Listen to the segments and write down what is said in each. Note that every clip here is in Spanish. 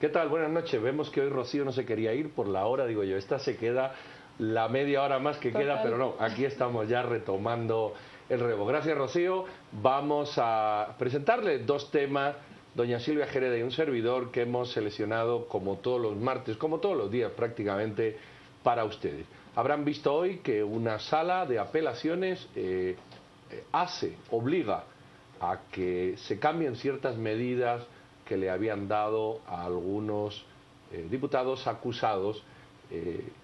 ¿Qué tal? Buenas noches. Vemos que hoy Rocío no se quería ir por la hora, digo yo. Esta se queda la media hora más que queda, pero no, aquí estamos ya retomando el relevo. Gracias, Rocío. Vamos a presentarle dos temas, doña Silvia Jerez y un servidor, que hemos seleccionado como todos los martes, como todos los días prácticamente, para ustedes. Habrán visto hoy que una sala de apelaciones obliga a que se cambien ciertas medidas que le habían dado a algunos diputados acusados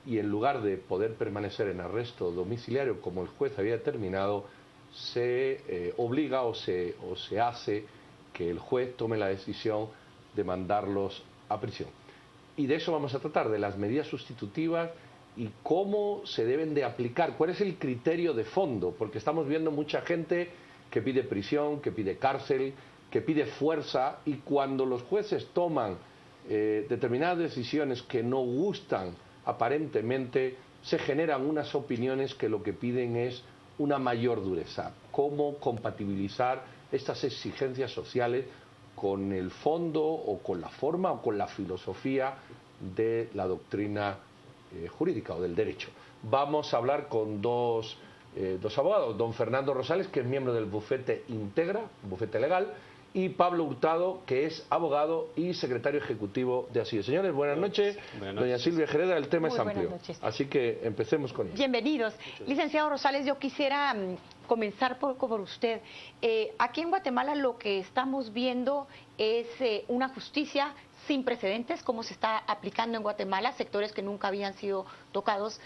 y en lugar de poder permanecer en arresto domiciliario como el juez había determinado, se obliga o se hace que el juez tome la decisión de mandarlos a prisión. Y de eso vamos a tratar, de las medidas sustitutivas y cómo se deben de aplicar, cuál es el criterio de fondo, porque estamos viendo mucha gente que pide prisión, que pide cárcel, que pide fuerza, y cuando los jueces toman determinadas decisiones que no gustan aparentemente, se generan unas opiniones que lo que piden es una mayor dureza. ¿Cómo compatibilizar estas exigencias sociales con el fondo o con la forma o con la filosofía de la doctrina jurídica o del derecho? Vamos a hablar con dos abogados, don Fernando Rosales, que es miembro del bufete Integra, bufete legal, y Pablo Hurtado, que es abogado y secretario ejecutivo de Asilo. Señores, buenas noches. Doña Silvia Jerez, el tema es amplio, así que empecemos con ello. Bienvenidos. Licenciado Rosales, yo quisiera comenzar por usted. Aquí en Guatemala lo que estamos viendo es una justicia sin precedentes, como se está aplicando en Guatemala, sectores que nunca habían sido tocados,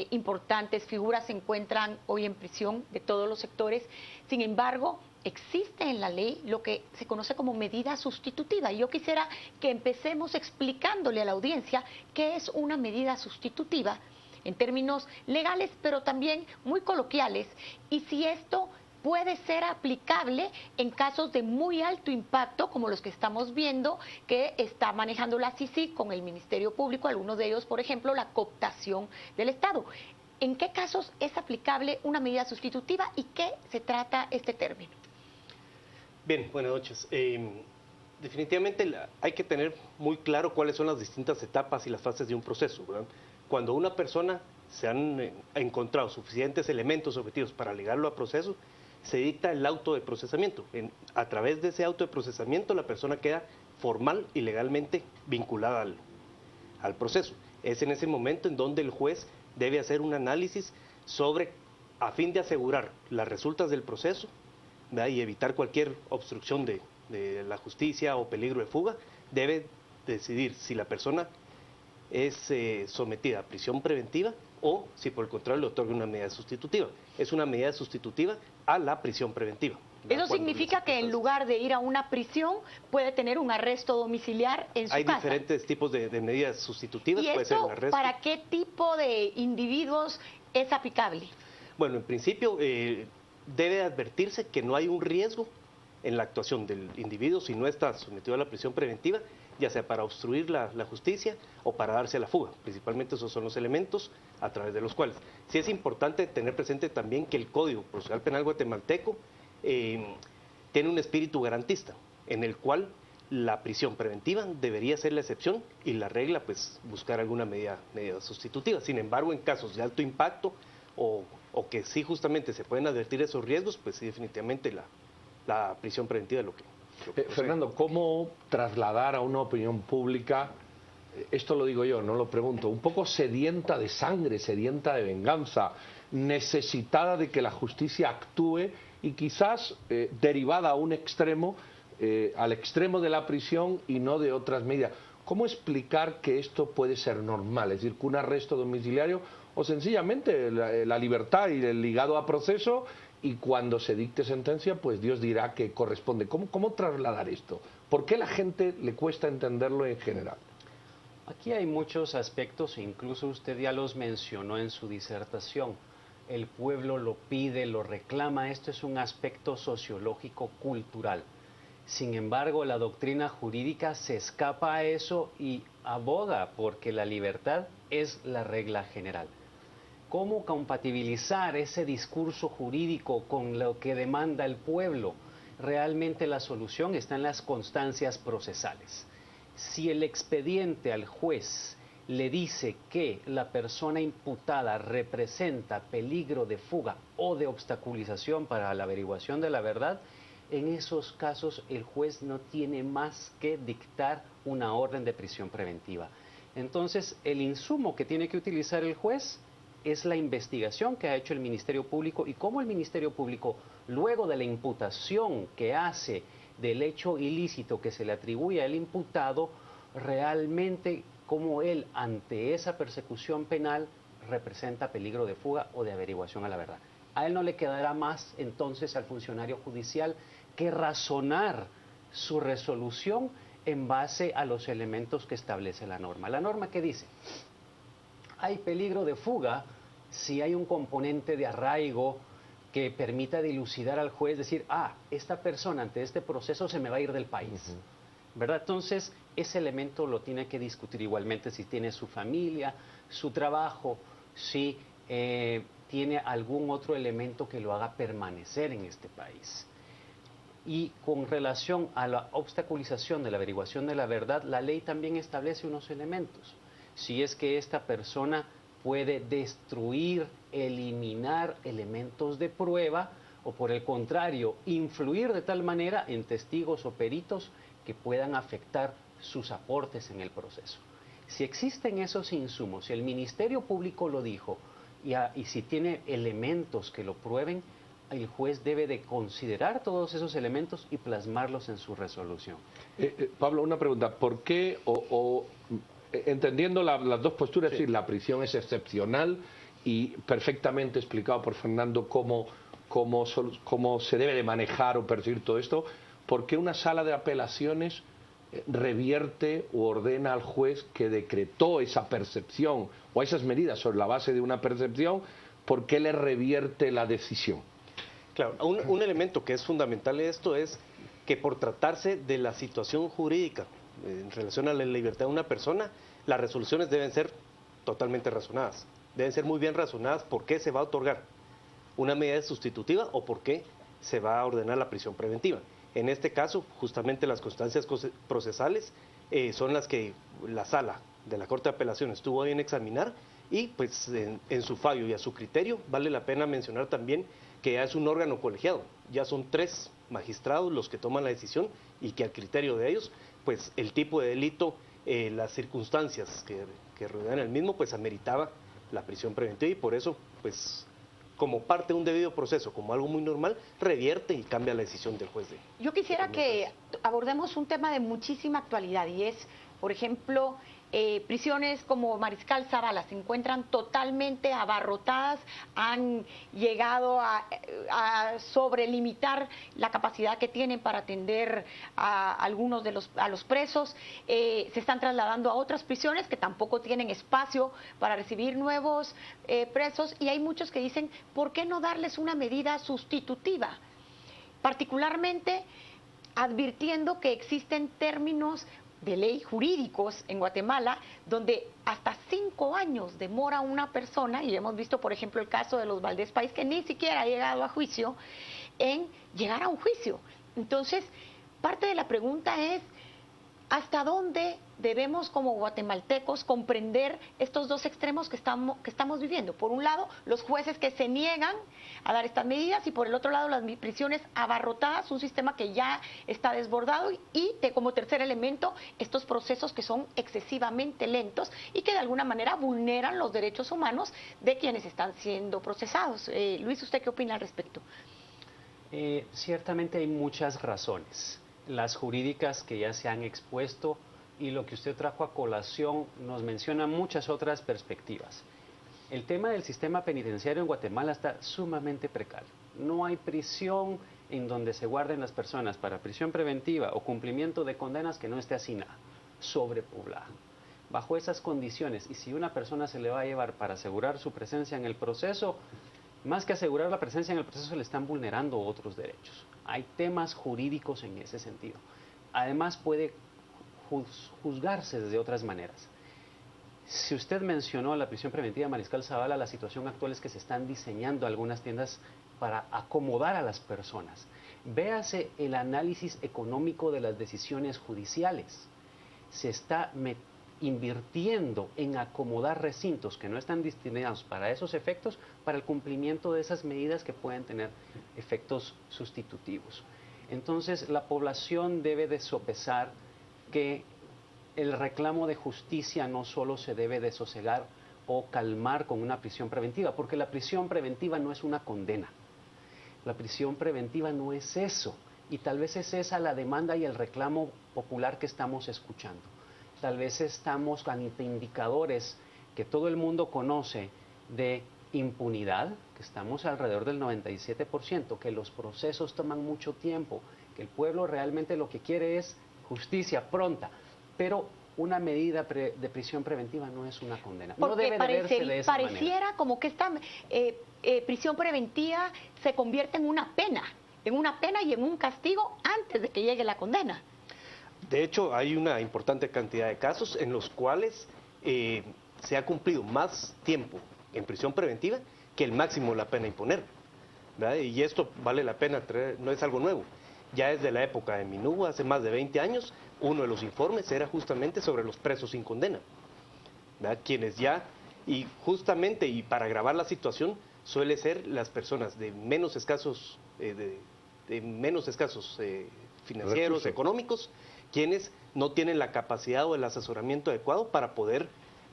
importantes figuras se encuentran hoy en prisión de todos los sectores. Sin embargo, existe en la ley lo que se conoce como medida sustitutiva. Y yo quisiera que empecemos explicándole a la audiencia qué es una medida sustitutiva en términos legales, pero también muy coloquiales, y si esto puede ser aplicable en casos de muy alto impacto, como los que estamos viendo, que está manejando la CICIG con el Ministerio Público, algunos de ellos, por ejemplo, la cooptación del Estado. ¿En qué casos es aplicable una medida sustitutiva y qué se trata este término? Bien, buenas noches. Definitivamente hay que tener muy claro cuáles son las distintas etapas y las fases de un proceso, ¿verdad? Cuando una persona se han encontrado suficientes elementos objetivos para ligarlo a proceso, se dicta el auto de procesamiento. A través de ese auto de procesamiento la persona queda formal y legalmente vinculada al proceso. Es en ese momento en donde el juez debe hacer un análisis sobre, a fin de asegurar las resultas del proceso, ¿verdad?, y evitar cualquier obstrucción de la justicia o peligro de fuga, debe decidir si la persona es sometida a prisión preventiva o si por el contrario le otorga una medida sustitutiva. Es una medida sustitutiva a la prisión preventiva. Eso significa que en lugar de ir a una prisión puede tener un arresto domiciliar en su casa. Hay diferentes tipos de medidas sustitutivas. ¿Y puede ser un esto arresto. para qué tipo de individuos es aplicable? Bueno, en principio debe advertirse que no hay un riesgo en la actuación del individuo si no está sometido a la prisión preventiva, ya sea para obstruir la justicia o para darse a la fuga. Principalmente esos son los elementos a través de los cuales. Sí es importante tener presente también que el Código Procesal Penal guatemalteco tiene un espíritu garantista, en el cual la prisión preventiva debería ser la excepción y la regla, pues, buscar alguna medida sustitutiva. Sin embargo, en casos de alto impacto o que sí justamente se pueden advertir esos riesgos, pues sí, definitivamente la prisión preventiva es lo que Fernando, ¿cómo trasladar a una opinión pública, esto lo digo yo, no lo pregunto, un poco sedienta de sangre, sedienta de venganza, necesitada de que la justicia actúe y quizás derivada a un extremo, al extremo de la prisión y no de otras medidas? ¿Cómo explicar que esto puede ser normal? Es decir, que un arresto domiciliario o sencillamente la libertad y el ligado a proceso, y cuando se dicte sentencia, pues Dios dirá que corresponde. ¿Cómo trasladar esto? ¿Por qué a la gente le cuesta entenderlo en general? Aquí hay muchos aspectos, incluso usted ya los mencionó en su disertación. El pueblo lo pide, lo reclama, esto es un aspecto sociológico cultural. Sin embargo, la doctrina jurídica se escapa a eso y aboga porque la libertad es la regla general. ¿Cómo compatibilizar ese discurso jurídico con lo que demanda el pueblo? Realmente la solución está en las constancias procesales. Si el expediente al juez le dice que la persona imputada representa peligro de fuga o de obstaculización para la averiguación de la verdad, en esos casos el juez no tiene más que dictar una orden de prisión preventiva. Entonces, el insumo que tiene que utilizar el juez es la investigación que ha hecho el Ministerio Público y cómo el Ministerio Público, luego de la imputación que hace del hecho ilícito que se le atribuye al imputado, realmente cómo él, ante esa persecución penal, representa peligro de fuga o de averiguación a la verdad. A él no le quedará más entonces al funcionario judicial que razonar su resolución en base a los elementos que establece la norma. La norma, ¿qué dice? Hay peligro de fuga si hay un componente de arraigo que permita dilucidar al juez, decir, esta persona ante este proceso se me va a ir del país. ¿Verdad? Entonces, ese elemento lo tiene que discutir igualmente si tiene su familia, su trabajo, si tiene algún otro elemento que lo haga permanecer en este país. Y con relación a la obstaculización de la averiguación de la verdad, la ley también establece unos elementos. Si es que esta persona puede destruir, eliminar elementos de prueba o por el contrario, influir de tal manera en testigos o peritos que puedan afectar sus aportes en el proceso. Si existen esos insumos, si el Ministerio Público lo dijo y si tiene elementos que lo prueben, el juez debe de considerar todos esos elementos y plasmarlos en su resolución. Pablo, una pregunta. ¿Por qué, entendiendo las dos posturas, Sí. es decir, la prisión es excepcional y perfectamente explicado por Fernando cómo se debe de manejar o percibir todo esto, ¿por qué una sala de apelaciones revierte o ordena al juez que decretó esa percepción o esas medidas sobre la base de una percepción, por qué le revierte la decisión? Claro, un elemento que es fundamental en esto es que por tratarse de la situación jurídica en relación a la libertad de una persona, las resoluciones deben ser totalmente razonadas. Deben ser muy bien razonadas por qué se va a otorgar una medida sustitutiva o por qué se va a ordenar la prisión preventiva. En este caso, justamente las constancias procesales son las que la sala de la Corte de Apelaciones tuvo bien examinar y pues en su fallo y a su criterio vale la pena mencionar también que ya es un órgano colegiado, ya son 3 magistrados los que toman la decisión y que al criterio de ellos, pues el tipo de delito, las circunstancias que rodean el mismo, pues ameritaba la prisión preventiva y por eso, pues como parte de un debido proceso, como algo muy normal, revierte y cambia la decisión del juez. Yo quisiera que abordemos un tema de muchísima actualidad y es, por ejemplo, prisiones como Mariscal Zavala se encuentran totalmente abarrotadas, han llegado a sobrelimitar la capacidad que tienen para atender a algunos de los presos, se están trasladando a otras prisiones que tampoco tienen espacio para recibir nuevos presos y hay muchos que dicen, ¿por qué no darles una medida sustitutiva? Particularmente advirtiendo que existen términos de ley jurídicos en Guatemala, donde hasta 5 años demora una persona, y hemos visto, por ejemplo, el caso de los Valdés País, que ni siquiera ha llegado a juicio, en llegar a un juicio. Entonces, parte de la pregunta es, ¿hasta dónde debemos como guatemaltecos comprender estos dos extremos que estamos viviendo? Por un lado, los jueces que se niegan a dar estas medidas y por el otro lado, las prisiones abarrotadas, un sistema que ya está desbordado y como tercer elemento, estos procesos que son excesivamente lentos y que de alguna manera vulneran los derechos humanos de quienes están siendo procesados. Luis, ¿usted qué opina al respecto? Ciertamente hay muchas razones. Las jurídicas que ya se han expuesto y lo que usted trajo a colación nos menciona muchas otras perspectivas. El tema del sistema penitenciario en Guatemala está sumamente precario. No hay prisión en donde se guarden las personas para prisión preventiva o cumplimiento de condenas que no esté hacinada, sobrepoblada. Bajo esas condiciones, y si una persona se le va a llevar para asegurar su presencia en el proceso, más que asegurar la presencia en el proceso, le están vulnerando otros derechos. Hay temas jurídicos en ese sentido. Además, puede juzgarse desde otras maneras. Si usted mencionó la prisión preventiva Mariscal Zavala, la situación actual es que se están diseñando algunas tiendas para acomodar a las personas. Véase el análisis económico de las decisiones judiciales. se está invirtiendo en acomodar recintos que no están destinados para esos efectos, para el cumplimiento de esas medidas que pueden tener efectos sustitutivos. Entonces, la población debe de sopesar que el reclamo de justicia no solo se debe de sosegar o calmar con una prisión preventiva, porque la prisión preventiva no es una condena. La prisión preventiva no es eso, y tal vez es esa la demanda y el reclamo popular que estamos escuchando. Tal vez estamos ante indicadores que todo el mundo conoce de impunidad, que estamos alrededor del 97%, que los procesos toman mucho tiempo, que el pueblo realmente lo que quiere es justicia pronta, pero una medida de prisión preventiva no es una condena. Porque no debe de verse de esa pareciera manera. como que esta prisión preventiva se convierte en una pena y en un castigo antes de que llegue la condena. De hecho, hay una importante cantidad de casos en los cuales se ha cumplido más tiempo en prisión preventiva que el máximo de la pena imponer, ¿verdad? Y esto vale la pena traer, no es algo nuevo. Ya desde la época de Minú, hace más de 20 años, uno de los informes era justamente sobre los presos sin condena, ¿verdad? Quienes ya, y justamente, y para agravar la situación, suele ser las personas de menos escasos, financieros, recursos económicos, quienes no tienen la capacidad o el asesoramiento adecuado para poder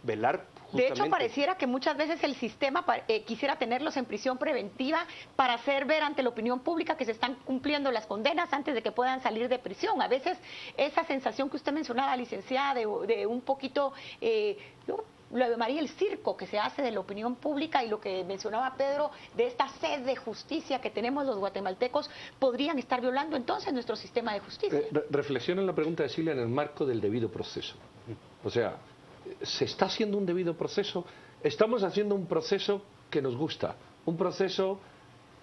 velar justamente. De hecho, pareciera que muchas veces el sistema quisiera tenerlos en prisión preventiva para hacer ver ante la opinión pública que se están cumpliendo las condenas antes de que puedan salir de prisión. A veces esa sensación que usted mencionaba, licenciada, de un poquito... lo de María, el circo que se hace de la opinión pública, y lo que mencionaba Pedro, de esta sed de justicia que tenemos los guatemaltecos, podrían estar violando entonces nuestro sistema de justicia. Reflexiona en la pregunta de Silvia en el marco del debido proceso. O sea, ¿se está haciendo un debido proceso? Estamos haciendo un proceso que nos gusta, un proceso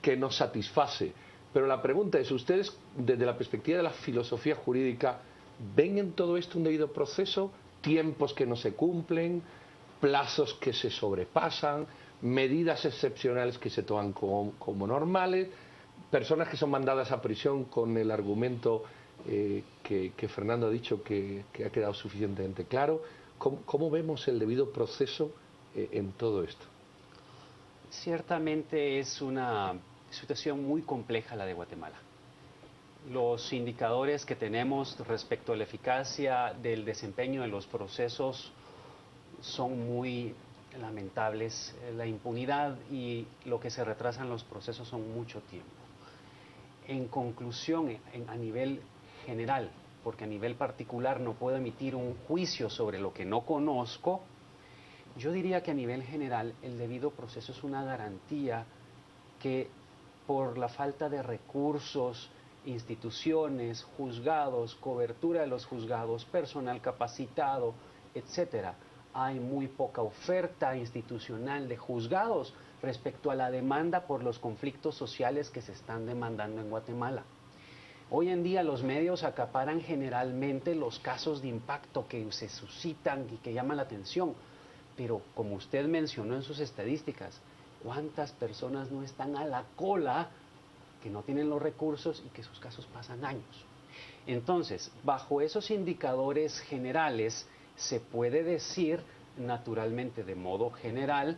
que nos satisface. Pero la pregunta es, ¿ustedes, desde la perspectiva de la filosofía jurídica, ven en todo esto un debido proceso? ¿Tiempos que no se cumplen? ¿Plazos que se sobrepasan? ¿Medidas excepcionales que se toman como normales? ¿Personas que son mandadas a prisión con el argumento que Fernando ha dicho que ha quedado suficientemente claro? ¿Cómo vemos el debido proceso en todo esto? Ciertamente es una situación muy compleja la de Guatemala. Los indicadores que tenemos respecto a la eficacia del desempeño de los procesos son muy lamentables. La impunidad y lo que se retrasan los procesos son mucho tiempo. En conclusión, a nivel general, porque a nivel particular no puedo emitir un juicio sobre lo que no conozco, yo diría que a nivel general el debido proceso es una garantía que por la falta de recursos, instituciones, juzgados, cobertura de los juzgados, personal capacitado, etcétera, hay muy poca oferta institucional de juzgados respecto a la demanda por los conflictos sociales que se están demandando en Guatemala. Hoy en día los medios acaparan generalmente los casos de impacto que se suscitan y que llaman la atención, pero como usted mencionó en sus estadísticas, ¿cuántas personas no están a la cola, que no tienen los recursos y que sus casos pasan años? Entonces, bajo esos indicadores generales, se puede decir, naturalmente, de modo general,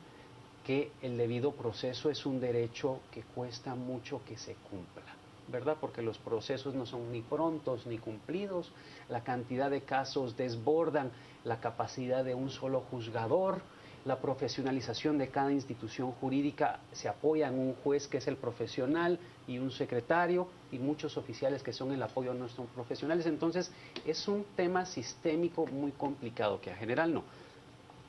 que el debido proceso es un derecho que cuesta mucho que se cumpla, ¿verdad? Porque los procesos no son ni prontos ni cumplidos, la cantidad de casos desbordan la capacidad de un solo juzgador, la profesionalización de cada institución jurídica se apoya en un juez que es el profesional y un secretario y muchos oficiales que son el apoyo no son profesionales. Entonces es un tema sistémico muy complicado que a general no.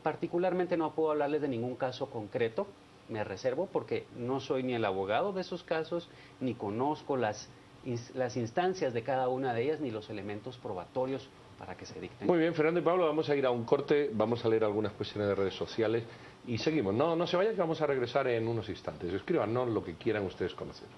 Particularmente no puedo hablarles de ningún caso concreto, me reservo porque no soy ni el abogado de esos casos, ni conozco las instancias de cada una de ellas, ni los elementos probatorios para que se dicten. Muy bien, Fernando y Pablo, vamos a ir a un corte, vamos a leer algunas cuestiones de redes sociales y seguimos. No se vayan, que vamos a regresar en unos instantes. Escríbanos lo que quieran ustedes conocer.